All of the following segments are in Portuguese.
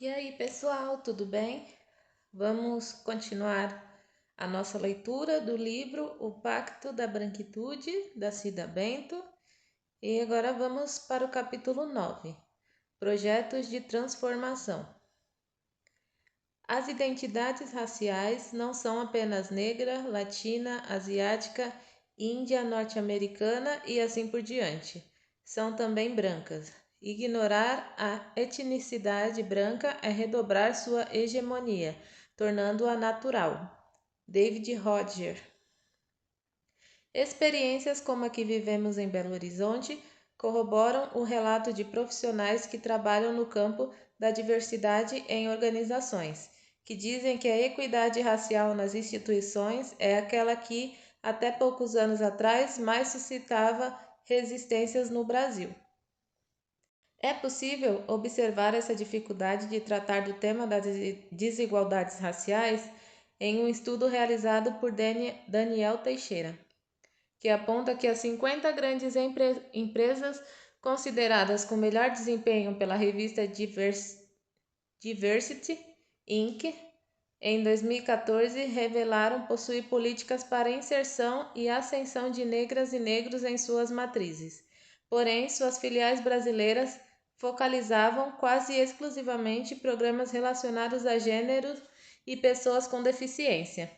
E aí, pessoal, tudo bem? Vamos continuar a nossa leitura do livro O Pacto da Branquitude, da Cida Bento. E agora vamos para o capítulo 9, Projetos de Transformação. As identidades raciais não são apenas negra, latina, asiática, índia, norte-americana e assim por diante. São também brancas. Ignorar a etnicidade branca é redobrar sua hegemonia, tornando-a natural. David Rodger. Experiências como a que vivemos em Belo Horizonte corroboram o relato de profissionais que trabalham no campo da diversidade em organizações, que dizem que a equidade racial nas instituições é aquela que, até poucos anos atrás, mais suscitava resistências no Brasil. É possível observar essa dificuldade de tratar do tema das desigualdades raciais em um estudo realizado por Daniel Teixeira, que aponta que as 50 grandes empresas consideradas com melhor desempenho pela revista Diversity Inc. em 2014 revelaram possuir políticas para inserção e ascensão de negras e negros em suas matrizes. Porém, suas filiais brasileiras focalizavam quase exclusivamente programas relacionados a gêneros e pessoas com deficiência.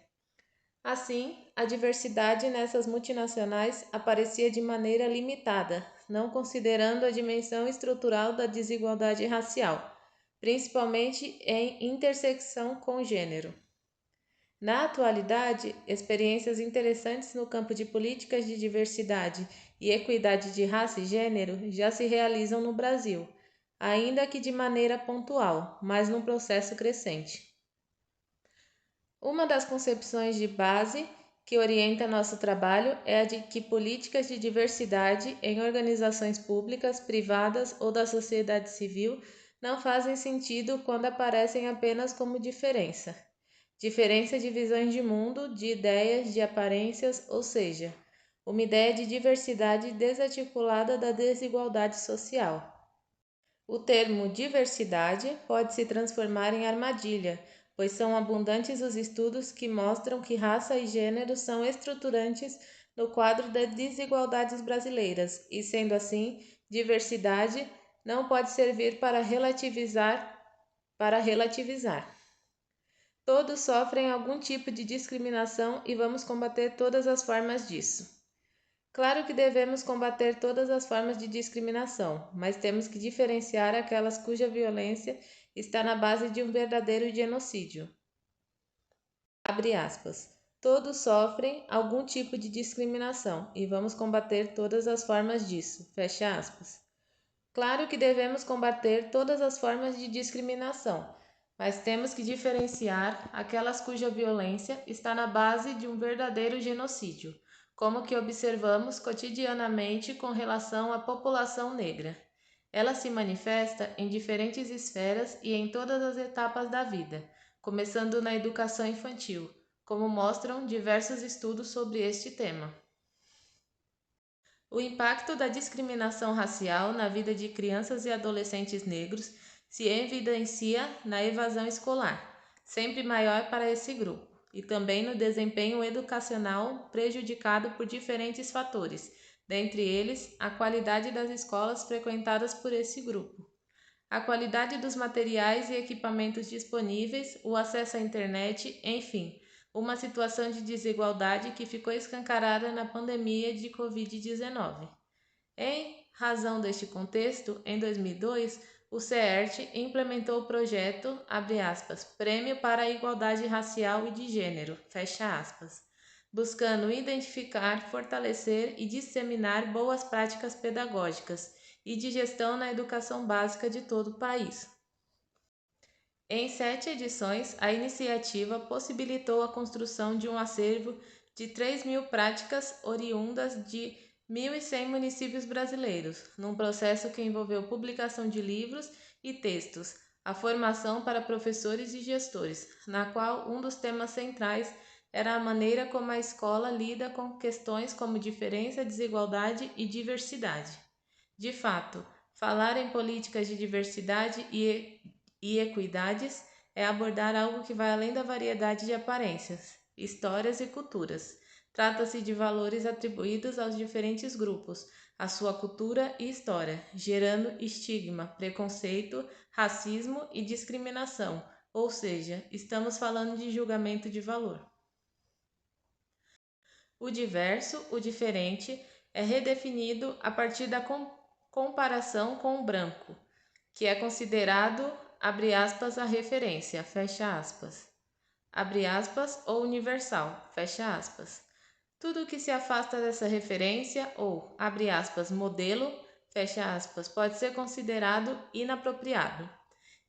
Assim, a diversidade nessas multinacionais aparecia de maneira limitada, não considerando a dimensão estrutural da desigualdade racial, principalmente em intersecção com gênero. Na atualidade, experiências interessantes no campo de políticas de diversidade e equidade de raça e gênero já se realizam no Brasil, ainda que de maneira pontual, mas num processo crescente. Uma das concepções de base que orienta nosso trabalho é a de que políticas de diversidade em organizações públicas, privadas ou da sociedade civil não fazem sentido quando aparecem apenas como diferença. Diferença de visões de mundo, de ideias, de aparências, ou seja, uma ideia de diversidade desarticulada da desigualdade social. O termo diversidade pode se transformar em armadilha, pois são abundantes os estudos que mostram que raça e gênero são estruturantes no quadro das desigualdades brasileiras e, sendo assim, diversidade não pode servir para relativizar. Todos sofrem algum tipo de discriminação e vamos combater todas as formas disso. Claro que devemos combater todas as formas de discriminação, mas temos que diferenciar aquelas cuja violência está na base de um verdadeiro genocídio. Abre aspas. Todos sofrem algum tipo de discriminação e vamos combater todas as formas disso. Fecha aspas. Claro que devemos combater todas as formas de discriminação, mas temos que diferenciar aquelas cuja violência está na base de um verdadeiro genocídio, como o que observamos cotidianamente com relação à população negra. Ela se manifesta em diferentes esferas e em todas as etapas da vida, começando na educação infantil, como mostram diversos estudos sobre este tema. O impacto da discriminação racial na vida de crianças e adolescentes negros se evidencia na evasão escolar, sempre maior para esse grupo, e também no desempenho educacional prejudicado por diferentes fatores, dentre eles a qualidade das escolas frequentadas por esse grupo, a qualidade dos materiais e equipamentos disponíveis, o acesso à internet, enfim, uma situação de desigualdade que ficou escancarada na pandemia de Covid-19. Em razão deste contexto, em 2002, o CEERT implementou o projeto, Prêmio para a Igualdade Racial e de Gênero, buscando identificar, fortalecer e disseminar boas práticas pedagógicas e de gestão na educação básica de todo o país. Em 7 edições, a iniciativa possibilitou a construção de um acervo de 3.000 práticas oriundas de 1.100 municípios brasileiros, num processo que envolveu publicação de livros e textos, a formação para professores e gestores, na qual um dos temas centrais era a maneira como a escola lida com questões como diferença, desigualdade e diversidade. De fato, falar em políticas de diversidade e e equidades é abordar algo que vai além da variedade de aparências, histórias e culturas. Trata-se de valores atribuídos aos diferentes grupos, à sua cultura e história, gerando estigma, preconceito, racismo e discriminação, ou seja, estamos falando de julgamento de valor. O diverso, o diferente, é redefinido a partir da comparação com o branco, que é considerado, abre aspas, a referência, fecha aspas, abre aspas, ou universal, fecha aspas. Tudo que se afasta dessa referência ou, abre aspas, modelo, fecha aspas, pode ser considerado inapropriado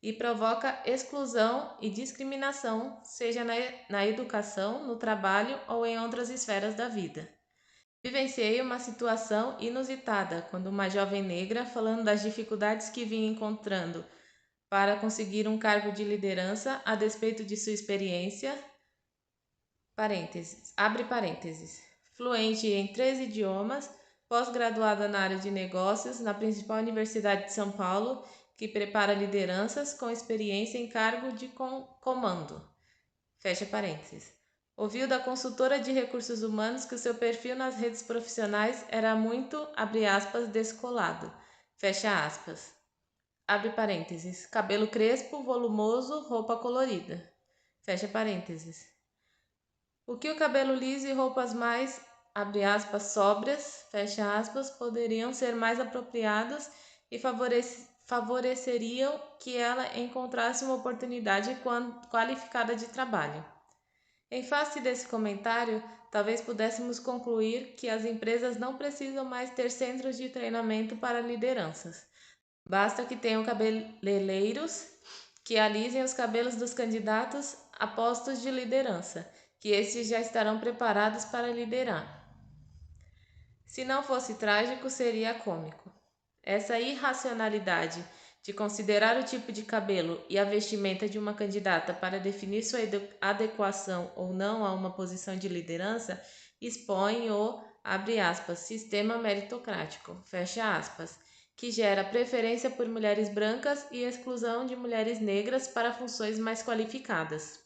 e provoca exclusão e discriminação, seja na educação, no trabalho ou em outras esferas da vida. Vivenciei uma situação inusitada quando uma jovem negra, falando das dificuldades que vinha encontrando para conseguir um cargo de liderança a despeito de sua experiência, abre parênteses, fluente em 3 idiomas, pós-graduada na área de negócios na principal universidade de São Paulo, que prepara lideranças com experiência em cargo de comando. Fecha parênteses. Ouviu da consultora de recursos humanos que o seu perfil nas redes profissionais era muito, abre aspas, descolado. Fecha aspas. Abre parênteses. Cabelo crespo, volumoso, roupa colorida. Fecha parênteses. O que o cabelo liso e roupas mais, abre aspas, sóbrias, fecha aspas, poderiam ser mais apropriados e favoreceriam que ela encontrasse uma oportunidade qualificada de trabalho. Em face desse comentário, talvez pudéssemos concluir que as empresas não precisam mais ter centros de treinamento para lideranças. Basta que tenham cabeleireiros que alisem os cabelos dos candidatos a postos de liderança, que estes já estarão preparados para liderar. Se não fosse trágico, seria cômico. Essa irracionalidade de considerar o tipo de cabelo e a vestimenta de uma candidata para definir sua adequação ou não a uma posição de liderança expõe o, abre aspas, sistema meritocrático, fecha aspas, que gera preferência por mulheres brancas e exclusão de mulheres negras para funções mais qualificadas.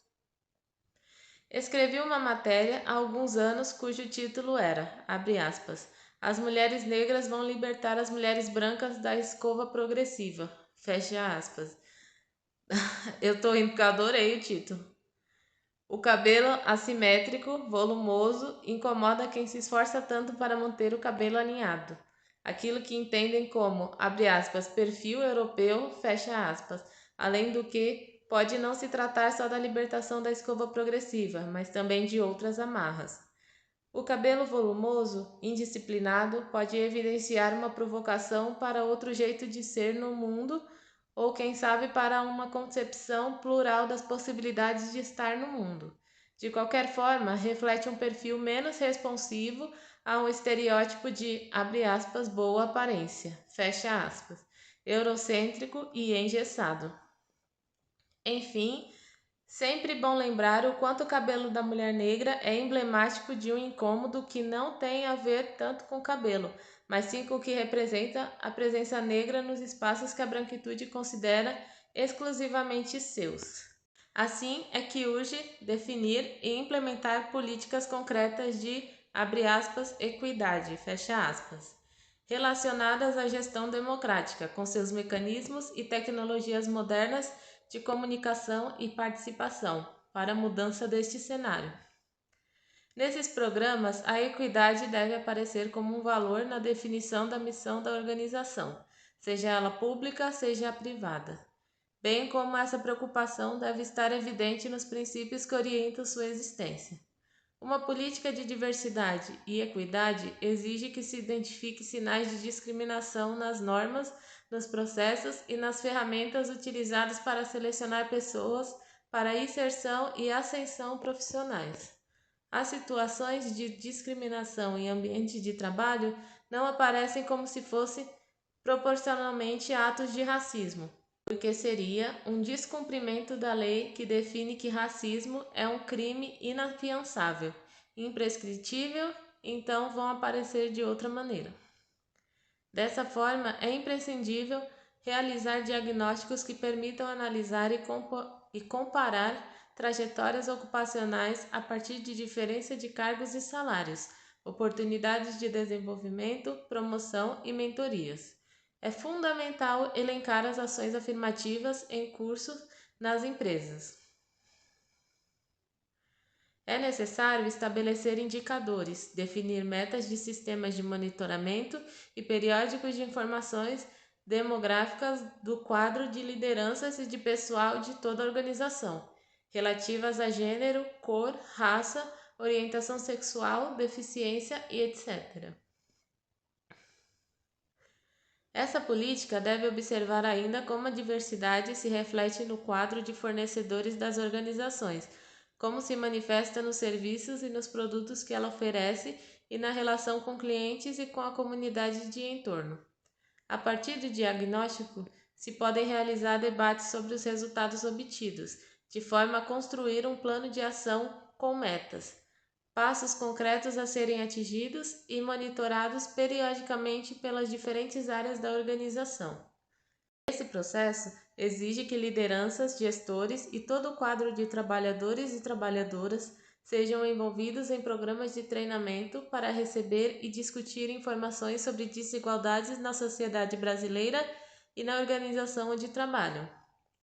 Escrevi uma matéria há alguns anos cujo título era, abre aspas, As mulheres negras vão libertar as mulheres brancas da escova progressiva, fecha aspas. Eu tô rindo porque eu adorei o título. O cabelo assimétrico, volumoso, incomoda quem se esforça tanto para manter o cabelo alinhado. Aquilo que entendem como, abre aspas, perfil europeu, fecha aspas. Além do que, pode não se tratar só da libertação da escova progressiva, mas também de outras amarras. O cabelo volumoso, indisciplinado, pode evidenciar uma provocação para outro jeito de ser no mundo ou, quem sabe, para uma concepção plural das possibilidades de estar no mundo. De qualquer forma, reflete um perfil menos responsivo a um estereótipo de, abre aspas, boa aparência, fecha aspas, eurocêntrico e engessado. Enfim, sempre bom lembrar o quanto o cabelo da mulher negra é emblemático de um incômodo que não tem a ver tanto com o cabelo, mas sim com o que representa a presença negra nos espaços que a branquitude considera exclusivamente seus. Assim é que urge definir e implementar políticas concretas de, abre aspas, equidade, fecha aspas, relacionadas à gestão democrática, com seus mecanismos e tecnologias modernas de comunicação e participação, para a mudança deste cenário. Nesses programas, a equidade deve aparecer como um valor na definição da missão da organização, seja ela pública, seja privada, bem como essa preocupação deve estar evidente nos princípios que orientam sua existência. Uma política de diversidade e equidade exige que se identifique sinais de discriminação nas normas, nos processos e nas ferramentas utilizadas para selecionar pessoas para inserção e ascensão profissionais. As situações de discriminação em ambiente de trabalho não aparecem como se fossem proporcionalmente atos de racismo, porque seria um descumprimento da lei que define que racismo é um crime inafiançável, imprescritível, então vão aparecer de outra maneira. Dessa forma, é imprescindível realizar diagnósticos que permitam analisar e comparar trajetórias ocupacionais a partir de diferença de cargos e salários, oportunidades de desenvolvimento, promoção e mentorias. É fundamental elencar as ações afirmativas em curso nas empresas. É necessário estabelecer indicadores, definir metas de sistemas de monitoramento e periódicos de informações demográficas do quadro de lideranças e de pessoal de toda a organização, relativas a gênero, cor, raça, orientação sexual, deficiência e etc. Essa política deve observar ainda como a diversidade se reflete no quadro de fornecedores das organizações, como se manifesta nos serviços e nos produtos que ela oferece e na relação com clientes e com a comunidade de entorno. A partir do diagnóstico, se podem realizar debates sobre os resultados obtidos, de forma a construir um plano de ação com metas, passos concretos a serem atingidos e monitorados periodicamente pelas diferentes áreas da organização. Esse processo exige que lideranças, gestores e todo o quadro de trabalhadores e trabalhadoras sejam envolvidos em programas de treinamento para receber e discutir informações sobre desigualdades na sociedade brasileira e na organização onde trabalham.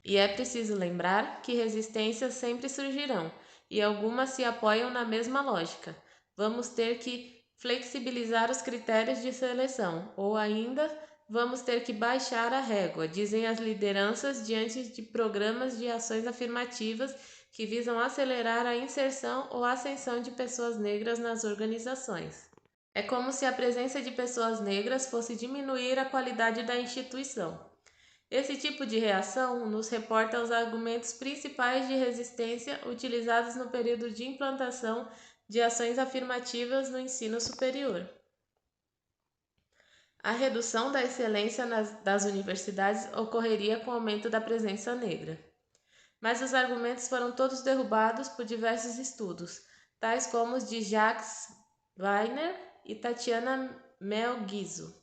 E é preciso lembrar que resistências sempre surgirão, e algumas se apoiam na mesma lógica. Vamos ter que flexibilizar os critérios de seleção, ou ainda vamos ter que baixar a régua, dizem as lideranças diante de programas de ações afirmativas que visam acelerar a inserção ou ascensão de pessoas negras nas organizações. É como se a presença de pessoas negras fosse diminuir a qualidade da instituição. Esse tipo de reação nos reporta os argumentos principais de resistência utilizados no período de implantação de ações afirmativas no ensino superior. A redução da excelência das universidades ocorreria com o aumento da presença negra. Mas os argumentos foram todos derrubados por diversos estudos, tais como os de Jacques Wagner e Tatiana Melguizo,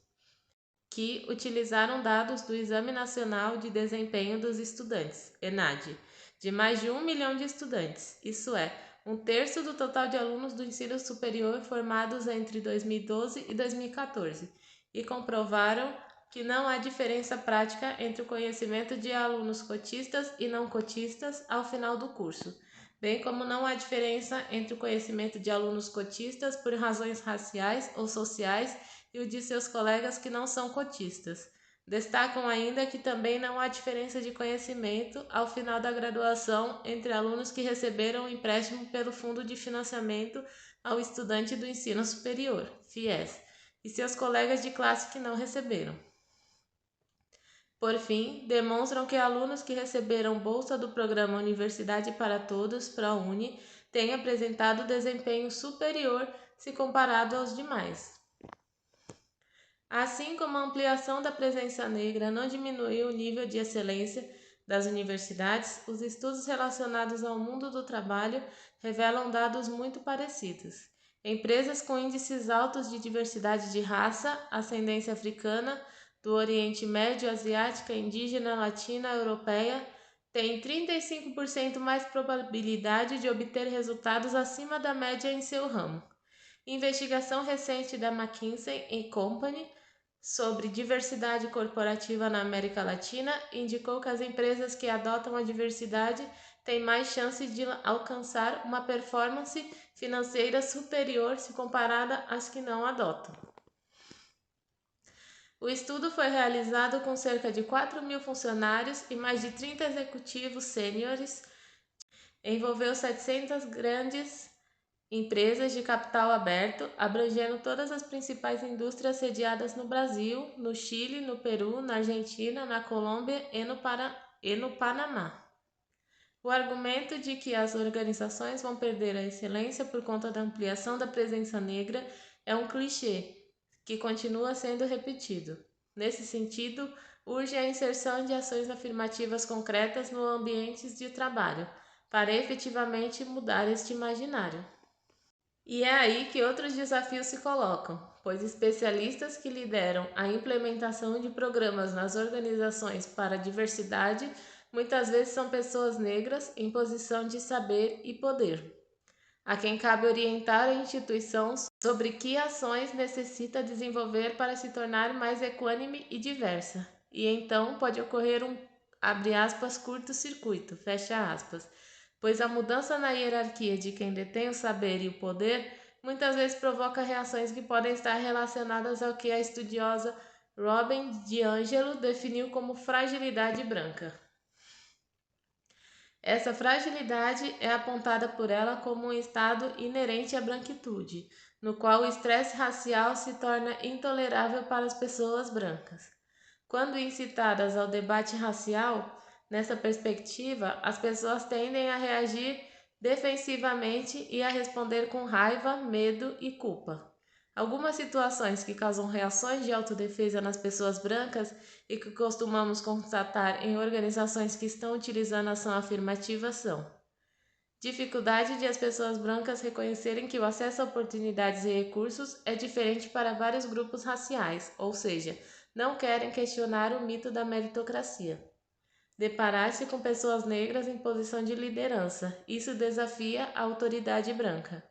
que utilizaram dados do Exame Nacional de Desempenho dos Estudantes, ENAD, de mais de 1 milhão de estudantes, isso é, 1/3 do total de alunos do ensino superior formados entre 2012 e 2014, e comprovaram que não há diferença prática entre o conhecimento de alunos cotistas e não cotistas ao final do curso, bem como não há diferença entre o conhecimento de alunos cotistas por razões raciais ou sociais e o de seus colegas que não são cotistas. Destacam ainda que também não há diferença de conhecimento ao final da graduação entre alunos que receberam um empréstimo pelo Fundo de Financiamento ao Estudante do Ensino Superior, FIES, e seus colegas de classe que não receberam. Por fim, demonstram que alunos que receberam bolsa do programa Universidade para Todos, ProUni, têm apresentado desempenho superior se comparado aos demais. Assim como a ampliação da presença negra não diminuiu o nível de excelência das universidades, os estudos relacionados ao mundo do trabalho revelam dados muito parecidos. Empresas com índices altos de diversidade de raça, ascendência africana, do Oriente Médio, asiática, indígena, latina, europeia, têm 35% mais probabilidade de obter resultados acima da média em seu ramo. Investigação recente da McKinsey & Company sobre diversidade corporativa na América Latina indicou que as empresas que adotam a diversidade têm mais chances de alcançar uma performance financeira superior se comparada às que não adotam. O estudo foi realizado com cerca de 4.000 funcionários e mais de 30 executivos sêniores, envolveu 700 grandes empresas de capital aberto, abrangendo todas as principais indústrias sediadas no Brasil, no Chile, no Peru, na Argentina, na Colômbia e no Panamá. O argumento de que as organizações vão perder a excelência por conta da ampliação da presença negra é um clichê que continua sendo repetido. Nesse sentido, urge a inserção de ações afirmativas concretas no ambiente de trabalho, para efetivamente mudar este imaginário. E é aí que outros desafios se colocam, pois especialistas que lideram a implementação de programas nas organizações para a diversidade muitas vezes são pessoas negras em posição de saber e poder, a quem cabe orientar a instituição sobre que ações necessita desenvolver para se tornar mais equânime e diversa. E então pode ocorrer um, abre aspas, curto-circuito, fecha aspas, pois a mudança na hierarquia de quem detém o saber e o poder muitas vezes provoca reações que podem estar relacionadas ao que a estudiosa Robin DiAngelo definiu como fragilidade branca. Essa fragilidade é apontada por ela como um estado inerente à branquitude, no qual o estresse racial se torna intolerável para as pessoas brancas. Quando incitadas ao debate racial, nessa perspectiva, as pessoas tendem a reagir defensivamente e a responder com raiva, medo e culpa. Algumas situações que causam reações de autodefesa nas pessoas brancas e que costumamos constatar em organizações que estão utilizando a ação afirmativa são: dificuldade de as pessoas brancas reconhecerem que o acesso a oportunidades e recursos é diferente para vários grupos raciais, ou seja, não querem questionar o mito da meritocracia. Deparar-se com pessoas negras em posição de liderança, isso desafia a autoridade branca.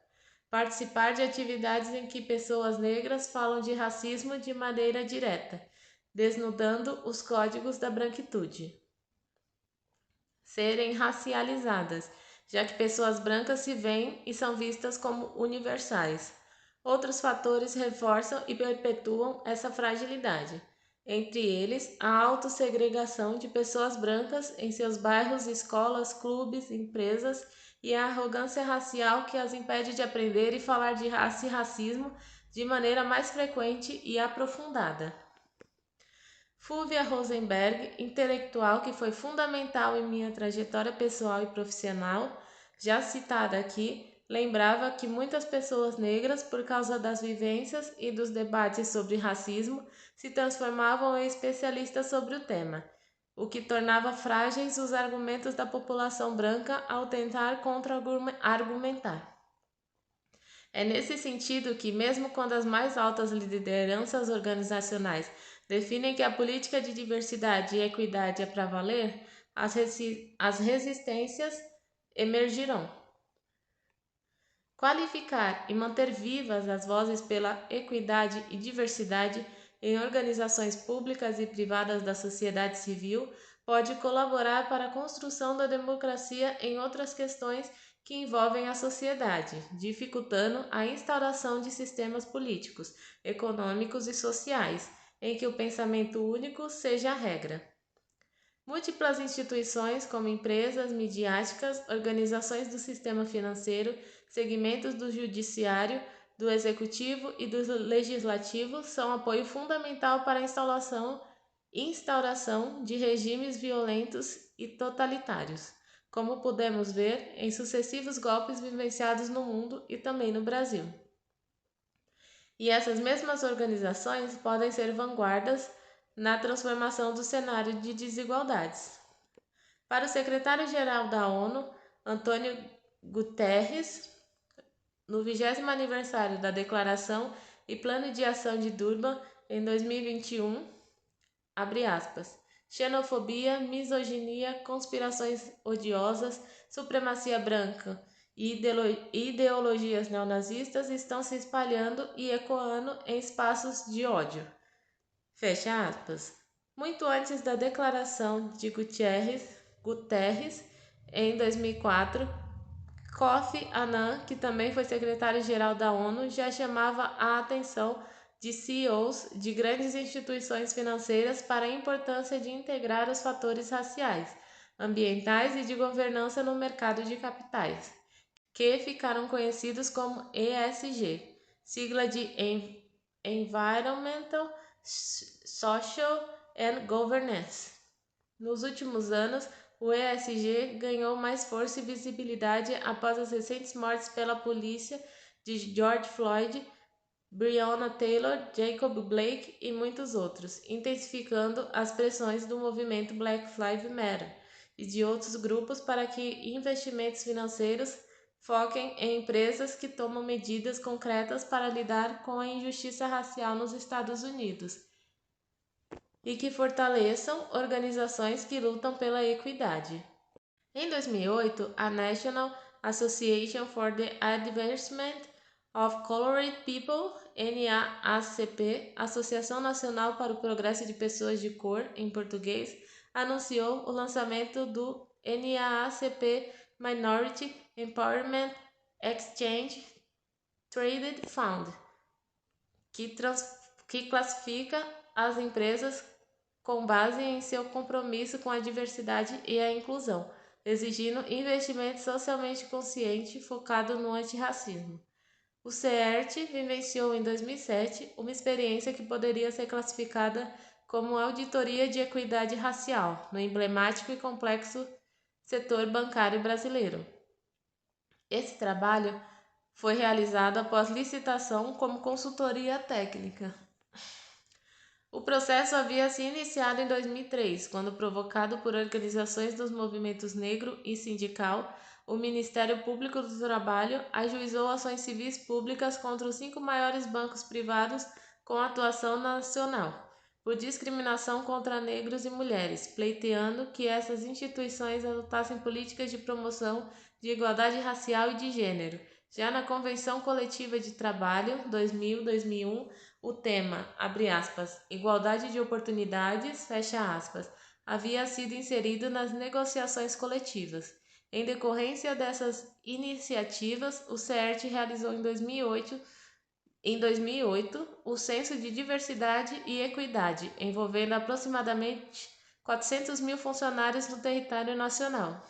Participar de atividades em que pessoas negras falam de racismo de maneira direta, desnudando os códigos da branquitude. Serem racializadas, já que pessoas brancas se veem e são vistas como universais. Outros fatores reforçam e perpetuam essa fragilidade. Entre eles, a autossegregação de pessoas brancas em seus bairros, escolas, clubes, empresas e a arrogância racial que as impede de aprender e falar de raça e racismo de maneira mais frequente e aprofundada. Fulvia Rosenberg, intelectual que foi fundamental em minha trajetória pessoal e profissional, já citada aqui, lembrava que muitas pessoas negras, por causa das vivências e dos debates sobre racismo, se transformavam em especialistas sobre o tema, o que tornava frágeis os argumentos da população branca ao tentar contra-argumentar. É nesse sentido que, mesmo quando as mais altas lideranças organizacionais definem que a política de diversidade e equidade é para valer, as resistências emergirão. Qualificar e manter vivas as vozes pela equidade e diversidade em organizações públicas e privadas da sociedade civil pode colaborar para a construção da democracia em outras questões que envolvem a sociedade, dificultando a instauração de sistemas políticos, econômicos e sociais, em que o pensamento único seja a regra. Múltiplas instituições, como empresas, midiáticas, organizações do sistema financeiro, segmentos do judiciário, do executivo e do legislativo, são apoio fundamental para a instauração de regimes violentos e totalitários, como podemos ver em sucessivos golpes vivenciados no mundo e também no Brasil. E essas mesmas organizações podem ser vanguardas na transformação do cenário de desigualdades. Para o secretário-geral da ONU, Antônio Guterres, no 20º aniversário da Declaração e Plano de Ação de Durban em 2021, abre aspas, xenofobia, misoginia, conspirações odiosas, supremacia branca e ideologias neonazistas estão se espalhando e ecoando em espaços de ódio. Fecha aspas. Muito antes da declaração de Guterres, em 2004, Kofi Annan, que também foi secretário-geral da ONU, já chamava a atenção de CEOs de grandes instituições financeiras para a importância de integrar os fatores raciais, ambientais e de governança no mercado de capitais, que ficaram conhecidos como ESG, sigla de Environmental, Social and Governance. Nos últimos anos, o ESG ganhou mais força e visibilidade após as recentes mortes pela polícia de George Floyd, Breonna Taylor, Jacob Blake e muitos outros, intensificando as pressões do movimento Black Lives Matter e de outros grupos para que investimentos financeiros foquem em empresas que tomam medidas concretas para lidar com a injustiça racial nos Estados Unidos e que fortaleçam organizações que lutam pela equidade. Em 2008, a National Association for the Advancement of Colored People, NAACP, Associação Nacional para o Progresso de Pessoas de Cor, em português, anunciou o lançamento do NAACP Minority Empowerment Exchange Traded Fund, que classifica as empresas com base em seu compromisso com a diversidade e a inclusão, exigindo investimento socialmente consciente focado no antirracismo. O CERT vivenciou em 2007 uma experiência que poderia ser classificada como auditoria de equidade racial no emblemático e complexo setor bancário brasileiro. Esse trabalho foi realizado após licitação como consultoria técnica. O processo havia se iniciado em 2003, quando, provocado por organizações dos movimentos negro e sindical, o Ministério Público do Trabalho ajuizou ações civis públicas contra os 5 maiores bancos privados com atuação nacional, por discriminação contra negros e mulheres, pleiteando que essas instituições adotassem políticas de promoção de igualdade racial e de gênero. Já na Convenção Coletiva de Trabalho 2000-2001, o tema, abre aspas, igualdade de oportunidades, fecha aspas, havia sido inserido nas negociações coletivas. Em decorrência dessas iniciativas, o CERT realizou em 2008 o Censo de Diversidade e Equidade, envolvendo aproximadamente 400 mil funcionários no território nacional.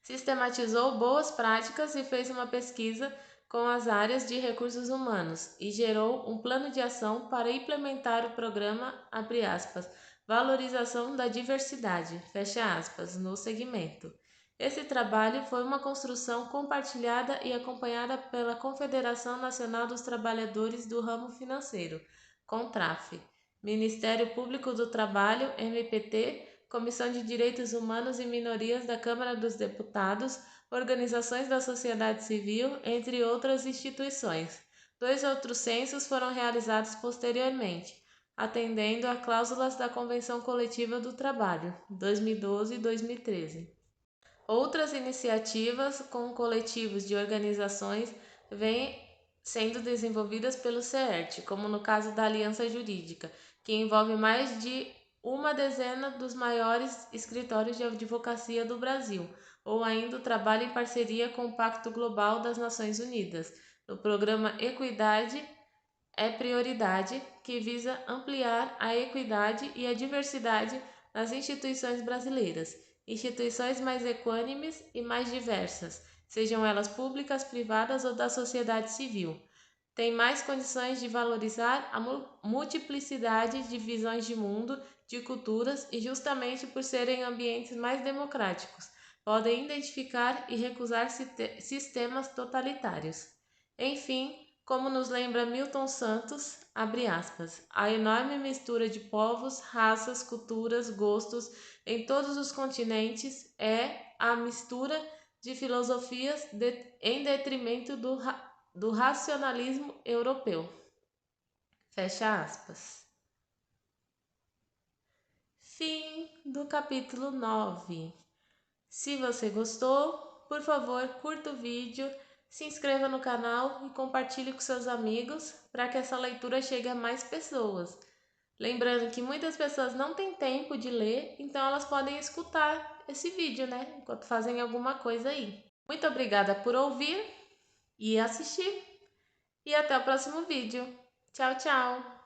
Sistematizou boas práticas e fez uma pesquisa com as áreas de recursos humanos e gerou um plano de ação para implementar o programa, abre aspas, valorização da diversidade, fecha aspas, no segmento. Esse trabalho foi uma construção compartilhada e acompanhada pela Confederação Nacional dos Trabalhadores do Ramo Financeiro, CONTRAF, Ministério Público do Trabalho, MPT, Comissão de Direitos Humanos e Minorias da Câmara dos Deputados, organizações da sociedade civil, entre outras instituições. 2 outros censos foram realizados posteriormente, atendendo a cláusulas da Convenção Coletiva do Trabalho, 2012 e 2013. Outras iniciativas com coletivos de organizações vêm sendo desenvolvidas pelo CERT, como no caso da Aliança Jurídica, que envolve mais de uma dezena dos maiores escritórios de advocacia do Brasil, ou ainda o trabalho em parceria com o Pacto Global das Nações Unidas, no programa Equidade é Prioridade, que visa ampliar a equidade e a diversidade nas instituições brasileiras, instituições mais equânimes e mais diversas, sejam elas públicas, privadas ou da sociedade civil. Tem mais condições de valorizar a multiplicidade de visões de mundo, de culturas e justamente por serem ambientes mais democráticos, podem identificar e recusar sistemas totalitários. Enfim, como nos lembra Milton Santos, abre aspas, a enorme mistura de povos, raças, culturas, gostos em todos os continentes é a mistura de filosofias em detrimento do racionalismo europeu. Fecha aspas. Fim do capítulo 9. Se você gostou, por favor, curta o vídeo, se inscreva no canal e compartilhe com seus amigos para que essa leitura chegue a mais pessoas. Lembrando que muitas pessoas não têm tempo de ler, então elas podem escutar esse vídeo, né? Enquanto fazem alguma coisa aí. Muito obrigada por ouvir e assistir. E até o próximo vídeo. Tchau, tchau!